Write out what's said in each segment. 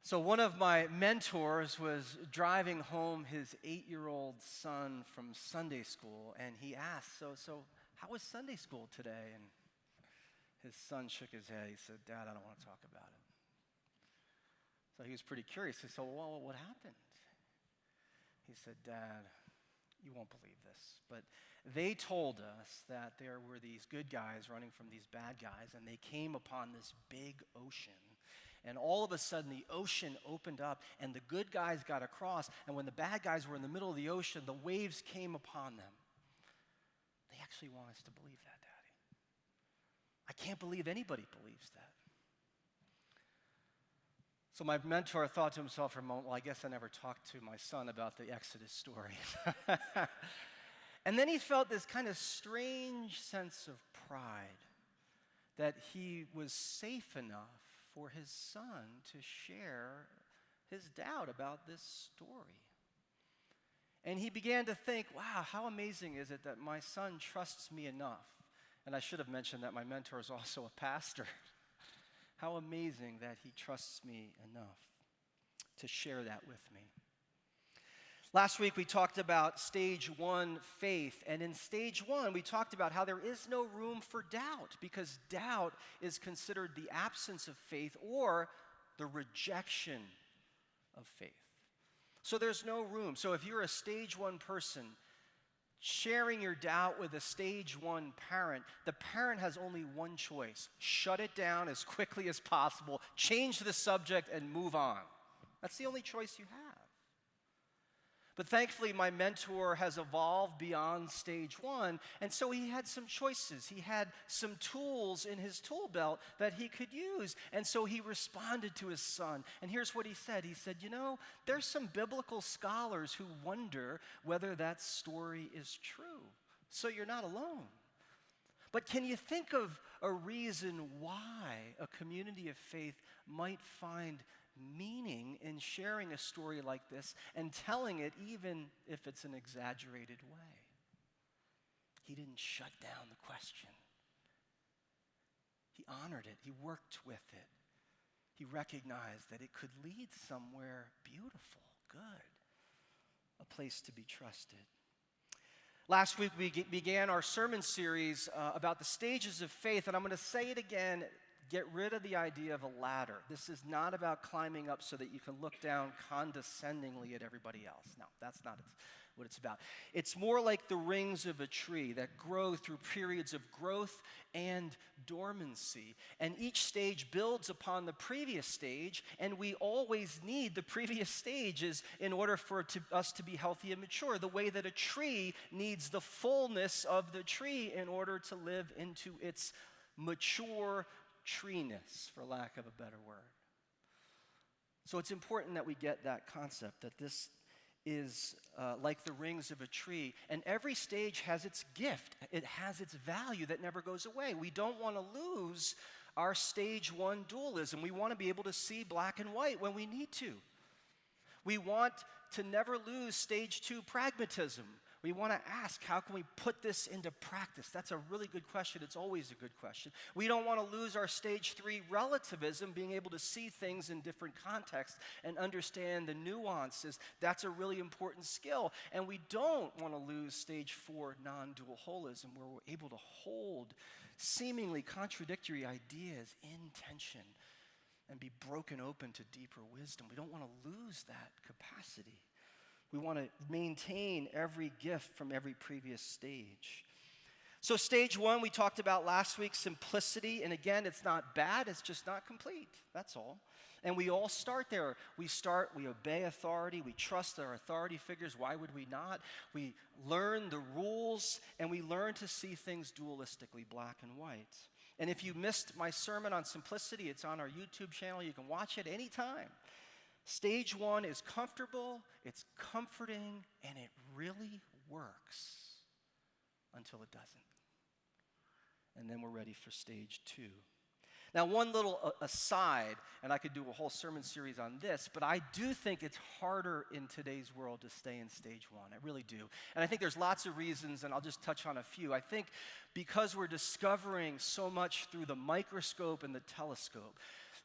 So one of my mentors was driving home his 8-year-old son from Sunday school, and he asked, so how was Sunday school today? And his son shook his head. He said, Dad, I don't want to talk about it. So he was pretty curious. He said, well, what happened? He said, Dad, you won't believe this, but they told us that there were these good guys running from these bad guys, and they came upon this big ocean. And all of a sudden, the ocean opened up, and the good guys got across, and when the bad guys were in the middle of the ocean, the waves came upon them. They actually want us to believe that, Daddy. I can't believe anybody believes that. So my mentor thought to himself for a moment, well, I guess I never talked to my son about the Exodus story. And then he felt this kind of strange sense of pride that he was safe enough for his son to share his doubt about this story. And he began to think, wow, how amazing is it that my son trusts me enough? And I should have mentioned that my mentor is also a pastor. How amazing that he trusts me enough to share that with me. Last week we talked about stage 1 faith, and in stage 1 we talked about how there is no room for doubt because doubt is considered the absence of faith or the rejection of faith. So there's no room. So if you're a stage 1 person sharing your doubt with a stage 1 parent, the parent has only one choice: shut it down as quickly as possible, change the subject, and move on. That's the only choice you have. But thankfully, my mentor has evolved beyond stage 1, and so he had some choices. He had some tools in his tool belt that he could use, and so he responded to his son. And here's what he said. He said, there's some biblical scholars who wonder whether that story is true. So you're not alone. But can you think of a reason why a community of faith might find meaning in sharing a story like this and telling it even if it's an exaggerated way? He didn't shut down the question. He honored it. He worked with it. He recognized that it could lead somewhere beautiful, good, a place to be trusted. Last week we began our sermon series about the stages of faith, and I'm going to say it again. Get rid of the idea of a ladder. This is not about climbing up so that you can look down condescendingly at everybody else. No, that's not what it's about. It's more like the rings of a tree that grow through periods of growth and dormancy. And each stage builds upon the previous stage, and we always need the previous stages in order for us to be healthy and mature, the way that a tree needs the fullness of the tree in order to live into its mature treeness, for lack of a better word. So it's important that we get that concept, that this is like the rings of a tree, and every stage has its gift. It has its value that never goes away. We don't want to lose our stage 1 dualism. We want to be able to see black and white when we need to. We want to never lose stage 2 pragmatism. We want to ask, how can we put this into practice? That's a really good question. It's always a good question. We don't want to lose our stage 3 relativism, being able to see things in different contexts and understand the nuances. That's a really important skill. And we don't want to lose stage 4 non-dual holism, where we're able to hold seemingly contradictory ideas in tension and be broken open to deeper wisdom. We don't want to lose that capacity. We want to maintain every gift from every previous stage. So stage 1, we talked about last week, simplicity. And again, it's not bad, it's just not complete. That's all. And we all start there. We obey authority, we trust our authority figures. Why would we not? We learn the rules, and we learn to see things dualistically, black and white. And if you missed my sermon on simplicity, it's on our YouTube channel. You can watch it anytime. Stage 1 is comfortable, it's comforting, and it really works until it doesn't. And then we're ready for stage 2. Now, one little aside, and I could do a whole sermon series on this, but I do think it's harder in today's world to stay in stage 1. I really do. And I think there's lots of reasons, and I'll just touch on a few. I think because we're discovering so much through the microscope and the telescope,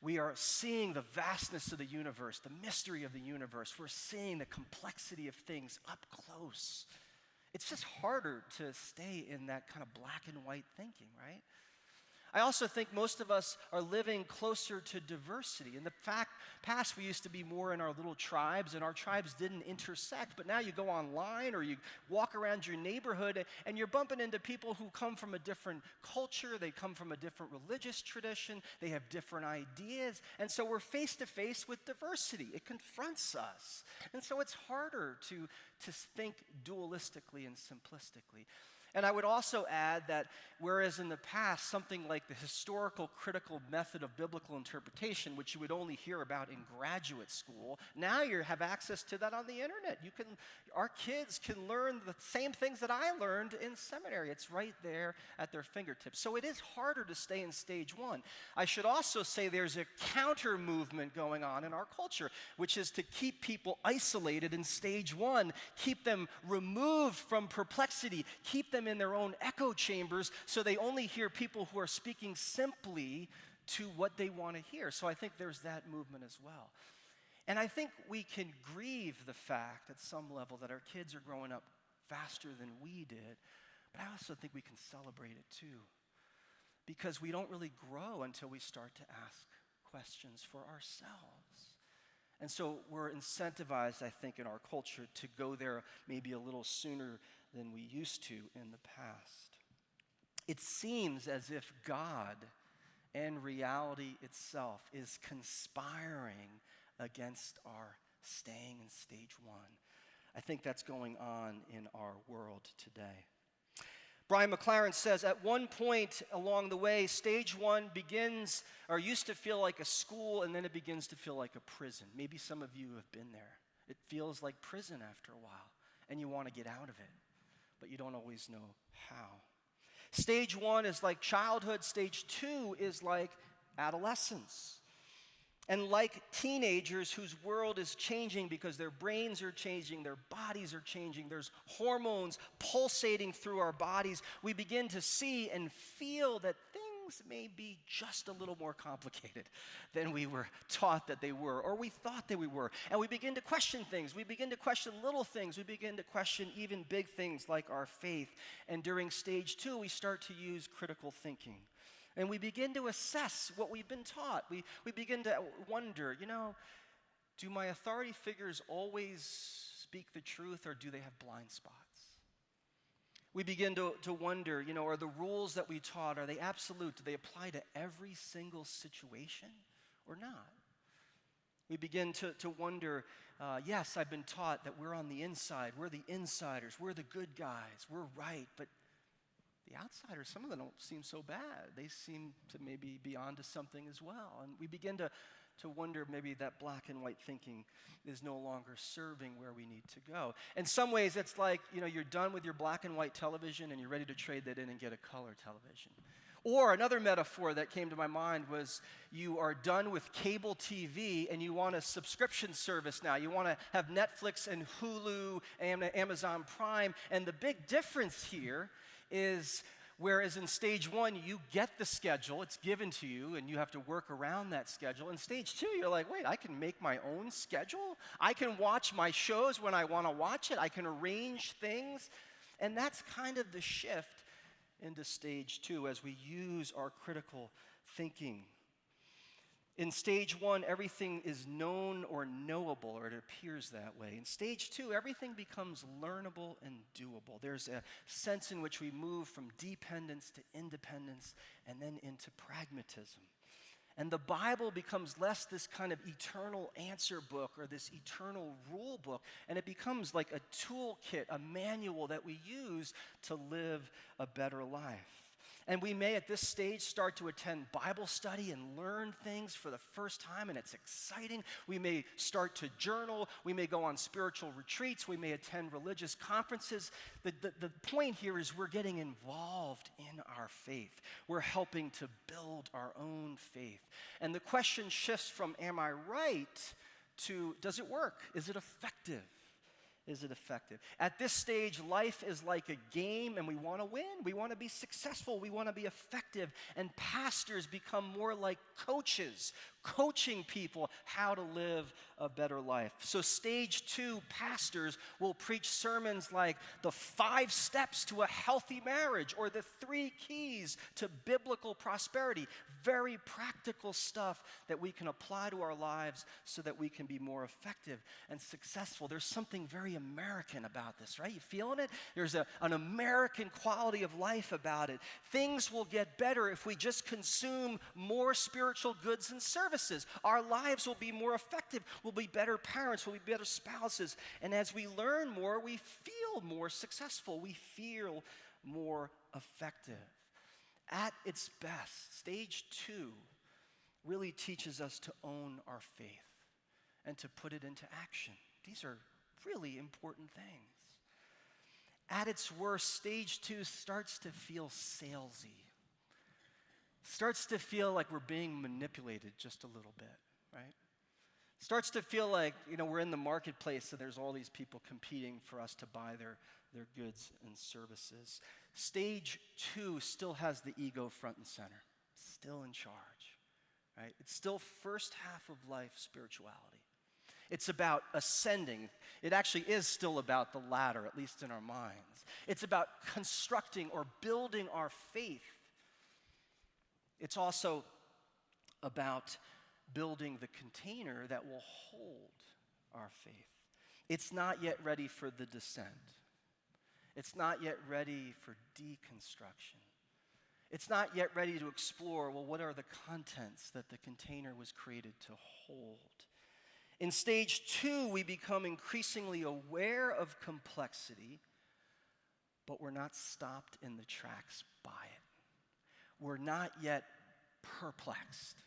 We are seeing the vastness of the universe, the mystery of the universe. We're seeing the complexity of things up close. It's just harder to stay in that kind of black and white thinking, right? I also think most of us are living closer to diversity. In the past, we used to be more in our little tribes, and our tribes didn't intersect. But now you go online or you walk around your neighborhood, and you're bumping into people who come from a different culture. They come from a different religious tradition. They have different ideas. And so we're face to face with diversity. It confronts us. And so it's harder to think dualistically and simplistically. And I would also add that whereas in the past, something like the historical critical method of biblical interpretation, which you would only hear about in graduate school, now you have access to that on the internet. Our kids can learn the same things that I learned in seminary. It's right there at their fingertips. So it is harder to stay in stage one. I should also say there's a counter movement going on in our culture, which is to keep people isolated in stage one, keep them removed from perplexity, keep them in their own echo chambers so they only hear people who are speaking simply to what they want to hear. So I think there's that movement as well. And I think we can grieve the fact at some level that our kids are growing up faster than we did, but I also think we can celebrate it too, because we don't really grow until we start to ask questions for ourselves. And so we're incentivized, I think, in our culture to go there maybe a little sooner than we used to in the past. It seems as if God and reality itself is conspiring against our staying in stage one. I think that's going on in our world today. Brian McLaren says, at one point along the way, stage one begins or used to feel like a school, and then it begins to feel like a prison. Maybe some of you have been there. It feels like prison after a while, and you want to get out of it, but you don't always know how. Stage one is like childhood. Stage two is like adolescence. And like teenagers whose world is changing because their brains are changing, their bodies are changing, there's hormones pulsating through our bodies, we begin to see and feel that things may be just a little more complicated than we were taught that they were, or we thought that we were. And we begin to question things. We begin to question little things. We begin to question even big things like our faith. And during stage two, we start to use critical thinking. And we begin to assess what we've been taught. We begin to wonder, do my authority figures always speak the truth, or do they have blind spots? We begin to wonder, are the rules that we taught, are they absolute? Do they apply to every single situation or not? We begin to wonder, yes, I've been taught that we're on the inside, we're the insiders, we're the good guys, we're right, but the outsiders, some of them don't seem so bad. They seem to maybe be onto something as well. And we begin to wonder maybe that black and white thinking is no longer serving where we need to go. In some ways, it's like, you're done with your black and white television and you're ready to trade that in and get a color television. Or another metaphor that came to my mind was you are done with cable TV and you want a subscription service now. You want to have Netflix and Hulu and Amazon Prime. And the big difference here is whereas in stage one, you get the schedule, it's given to you, and you have to work around that schedule. In stage two, you're like, wait, I can make my own schedule? I can watch my shows when I want to watch it. I can arrange things. And that's kind of the shift into stage two as we use our critical thinking. In stage one, everything is known or knowable, or it appears that way. In stage two, everything becomes learnable and doable. There's a sense in which we move from dependence to independence and then into pragmatism. And the Bible becomes less this kind of eternal answer book or this eternal rule book, and it becomes like a toolkit, a manual that we use to live a better life. And we may at this stage start to attend Bible study and learn things for the first time, and it's exciting. We may start to journal. We may go on spiritual retreats. We may attend religious conferences. The point here is we're getting involved in our faith. We're helping to build our own faith. And the question shifts from, am I right, to, does it work? Is it effective? Is it effective? At this stage, life is like a game, and we want to win. We want to be successful. We want to be effective. And pastors become more like coaches, coaching people how to live a better life. So stage 2 pastors will preach sermons like the 5 steps to a healthy marriage or the 3 keys to biblical prosperity. Very practical stuff that we can apply to our lives so that we can be more effective and successful. There's something very American about this, right? You feeling it? There's an American quality of life about it. Things will get better if we just consume more spiritual goods and services. Our lives will be more effective. We'll be better parents. We'll be better spouses. And as we learn more, we feel more successful. We feel more effective. At its best, stage 2 really teaches us to own our faith and to put it into action. These are really important things. At its worst, stage 2 starts to feel salesy. Starts to feel like we're being manipulated just a little bit, right? Starts to feel like, we're in the marketplace and there's all these people competing for us to buy their goods and services. Stage 2 still has the ego front and center, still in charge, right? It's still first half of life spirituality. It's about ascending. It actually is still about the ladder, at least in our minds. It's about constructing or building our faith. It's also about building the container that will hold our faith. It's not yet ready for the descent. It's not yet ready for deconstruction. It's not yet ready to explore, what are the contents that the container was created to hold? In stage 2, we become increasingly aware of complexity, but we're not stopped in the tracks by it. We're not yet perplexed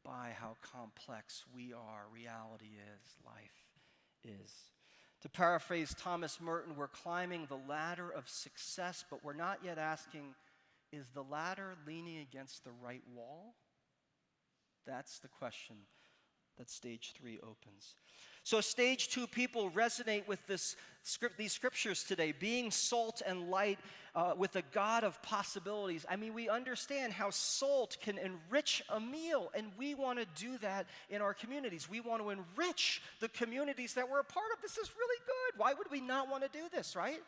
by how complex we are, reality is, life is. To paraphrase Thomas Merton, we're climbing the ladder of success, but we're not yet asking, is the ladder leaning against the right wall? That's the question that stage 3 opens. So stage 2 people resonate with these scriptures today, being salt and light with a God of possibilities. I mean, we understand how salt can enrich a meal, and we want to do that in our communities. We want to enrich the communities that we're a part of. This is really good. Why would we not want to do this, right?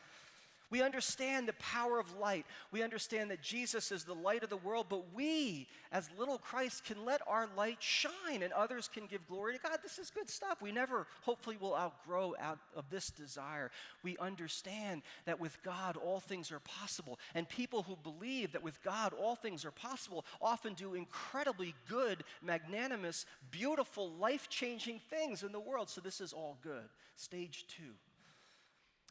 We understand the power of light. We understand that Jesus is the light of the world, but we, as little Christ, can let our light shine and others can give glory to God. This is good stuff. We never, hopefully, will outgrow out of this desire. We understand that with God, all things are possible. And people who believe that with God, all things are possible often do incredibly good, magnanimous, beautiful, life-changing things in the world. So this is all good. Stage 2.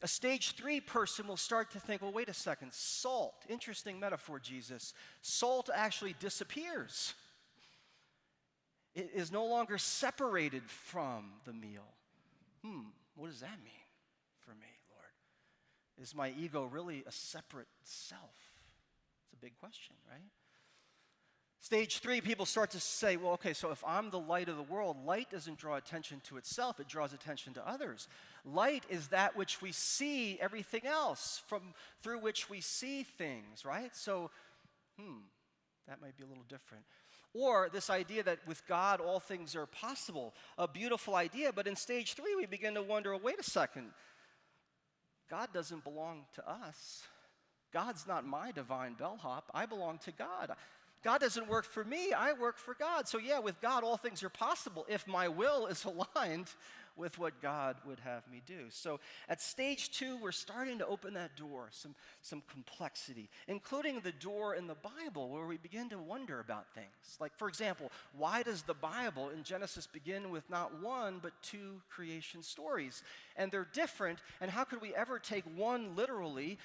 A stage 3 person will start to think, wait a second, salt, interesting metaphor, Jesus. Salt actually disappears. It is no longer separated from the meal. What does that mean for me, Lord? Is my ego really a separate self? It's a big question, right? Stage 3, people start to say, so if I'm the light of the world, light doesn't draw attention to itself, it draws attention to others. Light is that which we see everything else, through which we see things, right? So, that might be a little different. Or this idea that with God, all things are possible, a beautiful idea, but in stage 3, we begin to wonder, wait a second, God doesn't belong to us. God's not my divine bellhop, I belong to God. God doesn't work for me, I work for God. So with God, all things are possible if my will is aligned with what God would have me do. So at stage 2, we're starting to open that door, some complexity, including the door in the Bible where we begin to wonder about things. Like, for example, why does the Bible in Genesis begin with not 1, but 2 creation stories? And they're different, and how could we ever take one literally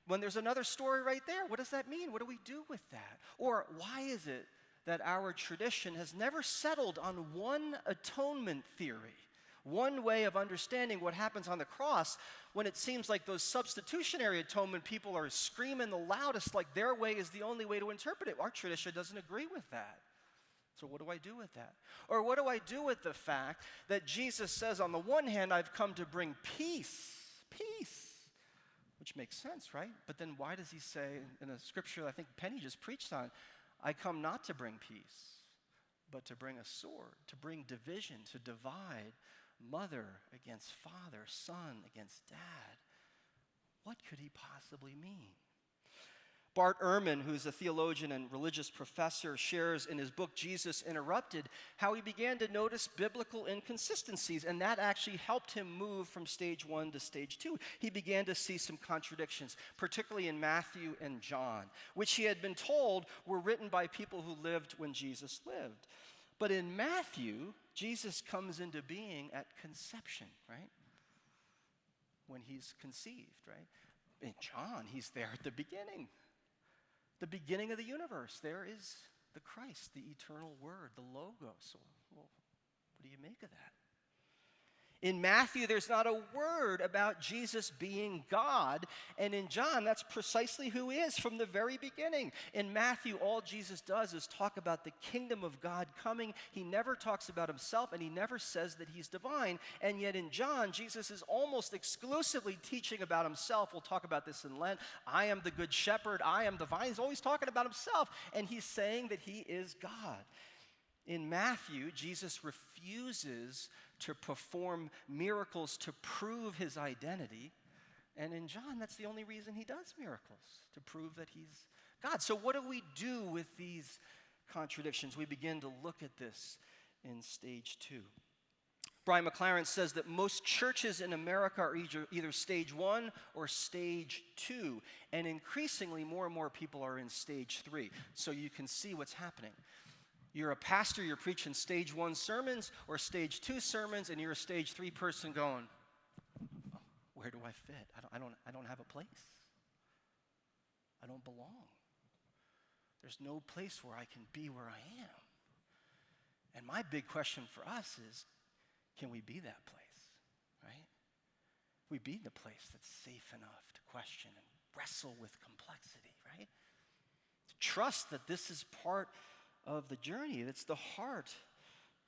when there's another story right there? What does that mean? What do we do with that? Or why is it that our tradition has never settled on one atonement theory, one way of understanding what happens on the cross, when it seems like those substitutionary atonement people are screaming the loudest like their way is the only way to interpret it? Our tradition doesn't agree with that. So what do I do with that? Or what do I do with the fact that Jesus says, on the one hand, I've come to bring peace, which makes sense, right? But then why does he say in a scripture I think Penny just preached on, I come not to bring peace, but to bring a sword, to bring division, to divide mother against father, son against dad. What could he possibly mean? Bart Ehrman, who's a theologian and religious professor, shares in his book, Jesus Interrupted, how he began to notice biblical inconsistencies, and that actually helped him move from stage 1 to stage 2. He began to see some contradictions, particularly in Matthew and John, which he had been told were written by people who lived when Jesus lived. But in Matthew, Jesus comes into being at conception, right? When he's conceived, right? In John, he's there at the beginning of the universe. There is the Christ, the eternal Word, the Logos. Well, what do you make of that? In Matthew, there's not a word about Jesus being God. And in John, that's precisely who he is from the very beginning. In Matthew, all Jesus does is talk about the kingdom of God coming. He never talks about himself, and he never says that he's divine. And yet in John, Jesus is almost exclusively teaching about himself. We'll talk about this in Lent. I am the good shepherd. I am the vine. He's always talking about himself. And he's saying that he is God. In Matthew, Jesus refuses to perform miracles to prove his identity. And in John, that's the only reason he does miracles, to prove that he's God. So what do we do with these contradictions? We begin to look at this in stage 2. Brian McLaren says that most churches in America are either stage 1 or stage 2, and increasingly more and more people are in stage 3. So you can see what's happening. You're a pastor, you're preaching stage 1 sermons or stage 2 sermons, and you're a stage 3 person going, oh, where do I fit? I don't have a place. I don't belong. There's no place where I can be where I am. And my big question for us is, can we be that place, right? We be the place that's safe enough to question and wrestle with complexity, right? To trust that this is part of the journey. That's the heart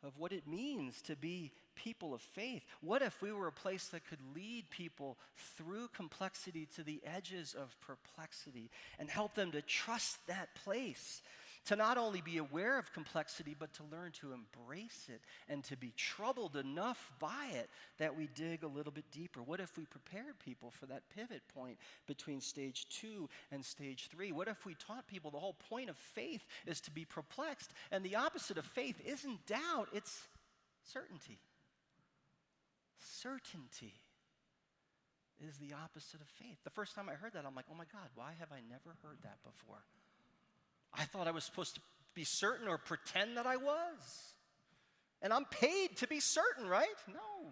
of what it means to be people of faith. What if we were a place that could lead people through complexity to the edges of perplexity and help them to trust that place, to not only be aware of complexity, but to learn to embrace it and to be troubled enough by it that we dig a little bit deeper? What if we prepared people for that pivot point between stage 2 and stage 3? What if we taught people the whole point of faith is to be perplexed, and the opposite of faith isn't doubt, it's certainty. Certainty is the opposite of faith. The first time I heard that, I'm like, oh my God, why have I never heard that before? I thought I was supposed to be certain or pretend that I was. And I'm paid to be certain, right? No.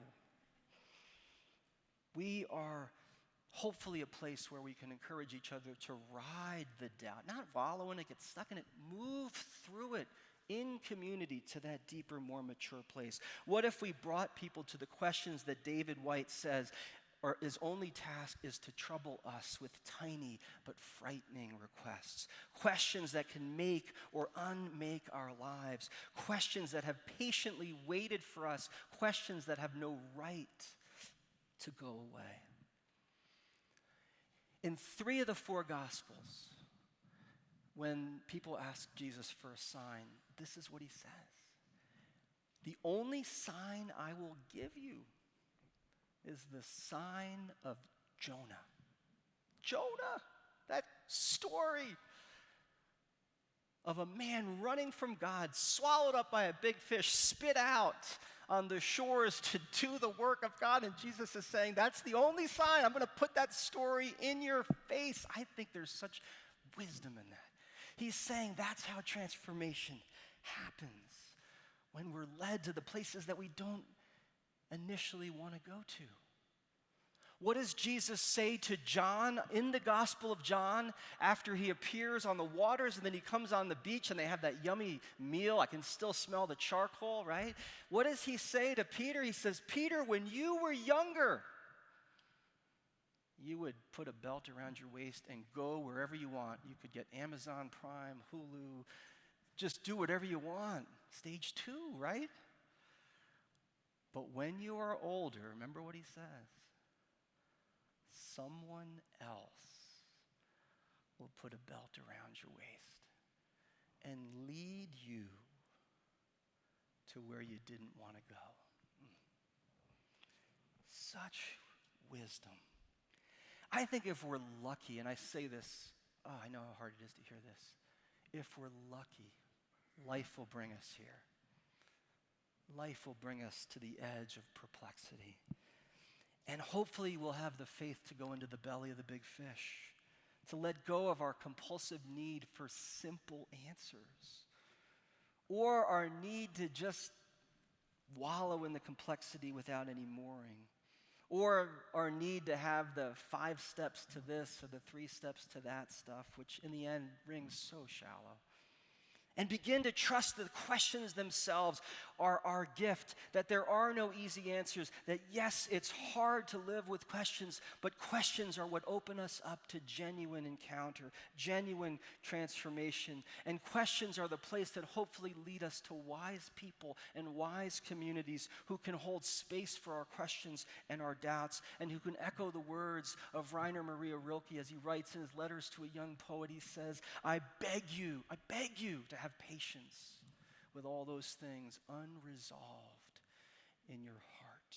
We are hopefully a place where we can encourage each other to ride the doubt, not wallow in it, get stuck in it, move through it in community to that deeper, more mature place. What if we brought people to the questions that David White says, or his only task is to trouble us with tiny but frightening requests. Questions that can make or unmake our lives. Questions that have patiently waited for us. Questions that have no right to go away. In 3 of the 4 Gospels, when people ask Jesus for a sign, this is what he says. The only sign I will give you is the sign of Jonah. Jonah, that story of a man running from God, swallowed up by a big fish, spit out on the shores to do the work of God. And Jesus is saying, that's the only sign. I'm going to put that story in your face. I think there's such wisdom in that. He's saying that's how transformation happens, when we're led to the places that we don't initially want to go to. What does Jesus say to John in the Gospel of John after he appears on the waters and then he comes on the beach and they have that yummy meal? I can still smell the charcoal, right? What does he say to Peter? He says, Peter, when you were younger, you would put a belt around your waist and go wherever you want. You could get Amazon Prime, Hulu, just do whatever you want. Stage 2, right? But when you are older, remember what he says, someone else will put a belt around your waist and lead you to where you didn't want to go. Such wisdom. I think if we're lucky, and I say this, I know how hard it is to hear this. If we're lucky, life will bring us here. Life will bring us to the edge of perplexity. And hopefully we'll have the faith to go into the belly of the big fish, to let go of our compulsive need for simple answers, or our need to just wallow in the complexity without any mooring, or our need to have the 5 steps to this or the 3 steps to that stuff, which in the end rings so shallow. And begin to trust the questions themselves are our gift, that there are no easy answers, that yes, it's hard to live with questions, but questions are what open us up to genuine encounter, genuine transformation. And questions are the place that hopefully lead us to wise people and wise communities who can hold space for our questions and our doubts, and who can echo the words of Rainer Maria Rilke as he writes in his letters to a young poet. He says, I beg you to have patience with all those things unresolved in your heart.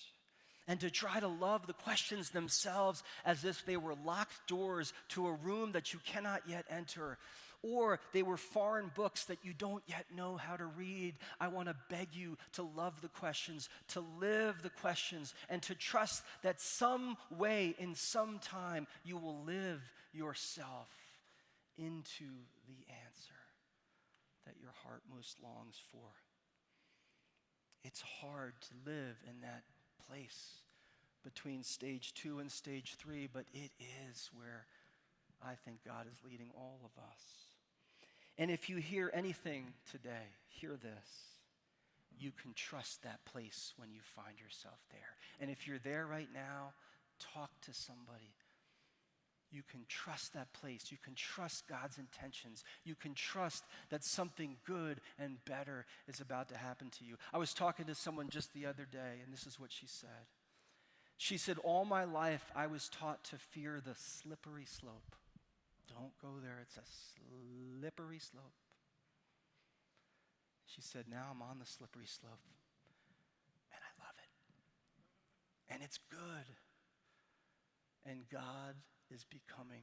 And to try to love the questions themselves as if they were locked doors to a room that you cannot yet enter, or they were foreign books that you don't yet know how to read. I want to beg you to love the questions, to live the questions, and to trust that some way, in some time, you will live yourself into the answer that your heart most longs for. It's hard to live in that place between stage 2 and stage 3, but it is where I think God is leading all of us. And if you hear anything today, hear this. You can trust that place when you find yourself there. And if you're there right now, talk to somebody. You can trust that place. You can trust God's intentions. You can trust that something good and better is about to happen to you. I was talking to someone just the other day, and this is what she said. She said, all my life I was taught to fear the slippery slope. Don't go there. It's a slippery slope. She said, now I'm on the slippery slope, and I love it. And it's good. And God is becoming